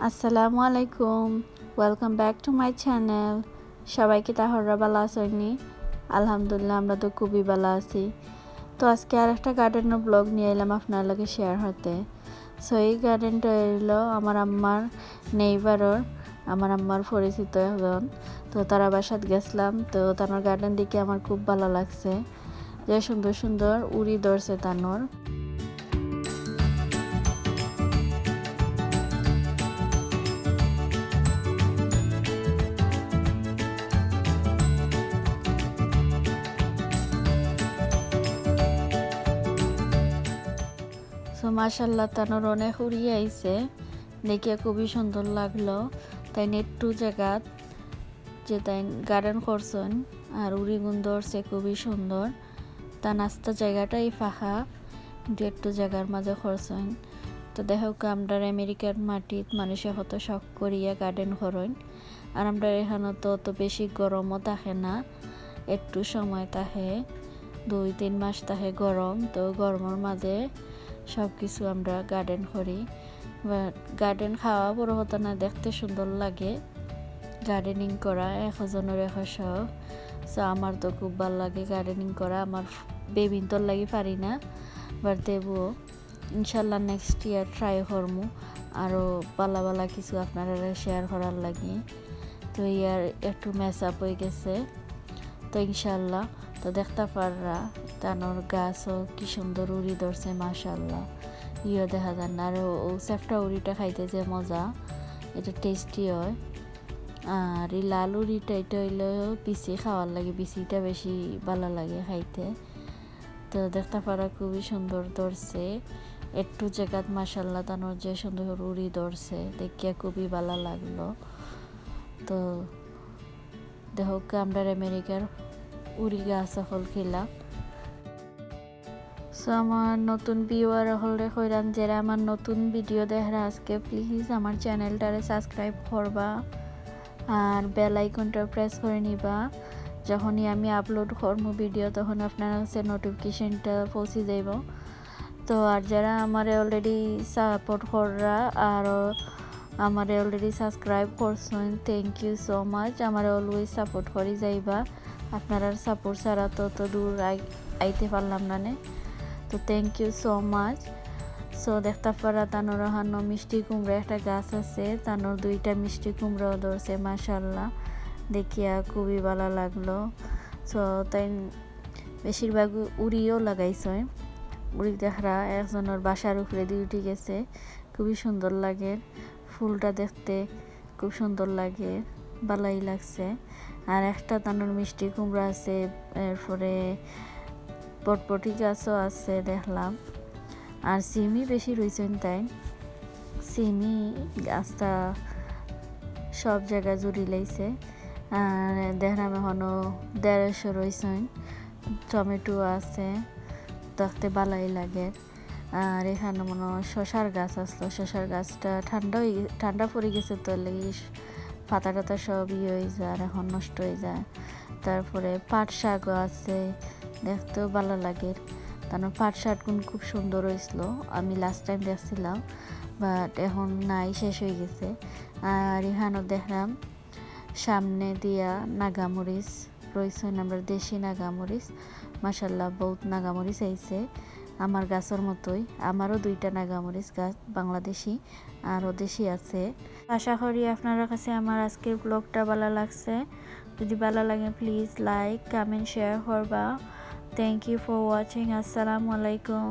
আসসালামু আলাইকুম, welcome back to my channel. সবাইকে তাহরা ভালো আছেননি? আলহামদুলিল্লাহ, আমরা তো খুবই ভালো আছি। তো আজকে আর একটা গার্ডেনের ব্লগ নিয়ে এলাম আপনার লগে শেয়ার হতে। সো এই গার্ডেনটা এলো আমার আম্মার নেইবারর, আমার আম্মার পরিচিত একজন। তো তারা বাসাত গেছিলাম, তো তার গার্ডেন দিকে আমার খুব ভালো লাগছে, যে সুন্দর সুন্দর উড়ি ধরছে তানোর। সো মাশাল্লাহ তানোর অনেক উড়ি আইছে, দেখে খুবই সুন্দর লাগলো। তাই একটু জায়গাত যে তাই গার্ডেন করছেন আর উড়ি গুণ ধরছে খুবই সুন্দর। তা নাস্তা জায়গাটাই ফাঁকা, কিন্তু একটু জায়গার মাঝে করছেন। তো দেখো আমরা আমেরিকার মাটিত মানুষে কত শখ করিয়া গার্ডেন করেন, আর আমরা এখানে তো অত বেশি গরমও থাকে না, একটু সময় থাকে, 2-3 মাস থাকে গরম। তো গরমের মাঝে সব কিছু আমরা গার্ডেন করি। গার্ডেন খাওয়া বড় হতো না, দেখতে সুন্দর লাগে। গার্ডেনিং করা একজনের এক শখ। সো আমার তো খুব ভালো লাগে গার্ডেনিং করা। আমার বেবিন তোর লাগি পারি না, বাট দেবো ইনশাল্লাহ নেক্সট ইয়ার ট্রাই করবো আরও পালা পালা কিছু আপনারা শেয়ার করার লাগে। তো ইয়ার একটু মেস আপ হয়ে গেছে, তো ইনশাল্লাহ তো দেখতে পাররা তানোর গাছও কি সুন্দর উড়ি ধরছে মাশাল্লাহ। ইয়ে দেখা যায় না, আর ও সেফটা উড়িটা খাইতে যে মজা, এটা টেস্টি হয়। আর এই লাল উড়িটা এটা হইলে বিচি খাওয়ার লাগে, বিচিটা বেশি ভালো লাগে খাইতে। তো দেখতে পারা খুবই সুন্দর ধরছে, একটু জায়গাত মাশাল্লাহ তানোর যে সুন্দর উড়ি ধরছে, দেখিয়া খুবই ভালো লাগলো। তো দেখো আমরা আমেরিকার উড়ি গাছ হল খেলা। সো আমার নতুন ভিউয়ার হলে কইরান যারা আমার নতুন ভিডিও দেখরা আজকে প্লিজ আমার চ্যানেলটারে সাবস্ক্রাইব করবা আর বেল আইকনটা প্রেস করে নিবা। যখনই আমি আপলোড করবো ভিডিও তখন আপনার কাছে নোটিফিকেশনটা পৌঁছে যাইব। তো আর যারা আমারে অলরেডি সাপোর্ট কররা আর আমারে অলরেডি সাবস্ক্রাইব করছেন, থ্যাংক ইউ সো মাচ। আমার অলওয়েজ সাপোর্ট করে যাইবা, আপনার সাপোর্ট ছাড়া তো দূর আইতে পারলাম না। তো thank you so much. So দেখতে পারা তানোর হানো মিষ্টি কুমড়া একটা গাছ আছে, তানোর 2টা মিষ্টি কুমড়াও ধরছে মাশাল্লাহ, দেখিয়া খুবই ভালো লাগলো। সো তাই বেশিরভাগ উড়িও লাগাইছে, উড়ি দেখরা একজনের বাসার উপরে দিয়ে উঠে গেছে, খুবই সুন্দর লাগে। ফুলটা দেখতে খুব সুন্দর লাগে, ভালোই লাগছে। আর একটা তানোর মিষ্টি কুমড়া আছে, এরপরে পটপটি গাছও আছে দেখলাম। আর সিমি বেশি রয়েছেন, তাই সিমি গাছটা সব জায়গায় জুড়ি লাইছে। আর দেখলাম এখনো 150 রয়েছেন। টমেটো আছে, দেখতে ভালোই লাগে। আর এখানে মনে হয় শশার গাছ আসলো, শশার গাছটা ঠান্ডা পড়ে গেছে, তো লেগে পাতা টাতা সব হয়ে যায় আর এখন নষ্ট হয়ে যায়। তারপরে পাট শাকও আছে, দেখতেও ভালো লাগে। তারপর পাট শাক খুব সুন্দর হয়েছিল, আমি লাস্ট টাইম দেখছিলাম, বাট এখন নাই, শেষ হয়ে গেছে। আর এখানেও দেখলাম সামনে দিয়া নাগামরিচ রয়েছে, আমরা দেশি নাগামরিচ মাশাল্লাহ, বহুত নাগামরিচ আইছে আমার গাছের মতোই। আমারও 2টা নাগামরিচ গাছ, বাংলাদেশি আরও দেশি আছে। আশা করি আপনার কাছে আমার আজকের ব্লগটা ভালো লাগছে। যদি ভালো লাগে প্লিজ লাইক কমেন্ট শেয়ার করবা। Thank you for watching. আসসালামু আলাইকুম।